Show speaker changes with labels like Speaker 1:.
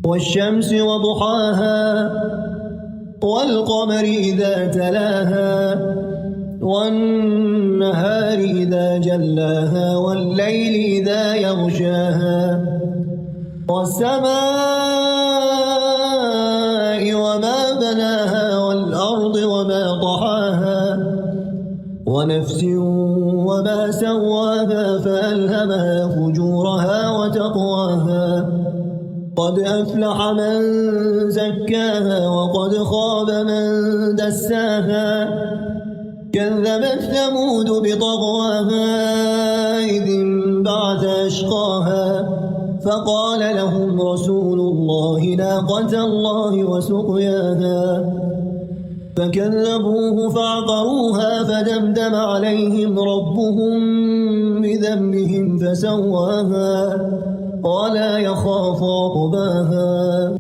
Speaker 1: والشمس وضحاها والقمر إذا تلاها والنهار إذا جلاها والليل إذا يغشاها والسماء وما بناها والأرض وما طحاها ونفس وما سواها فألهمها فجورها وتقواها قد أفلح من زكاها وقد خاب من دساها كذبت ثمود بطغواها إذ انبعث أشقاها فقال لهم رسول الله ناقة الله وسقياها فكذبوه فعقروها فدمدم عليهم ربهم بذنبهم فسواها ولا يخاف عقباها.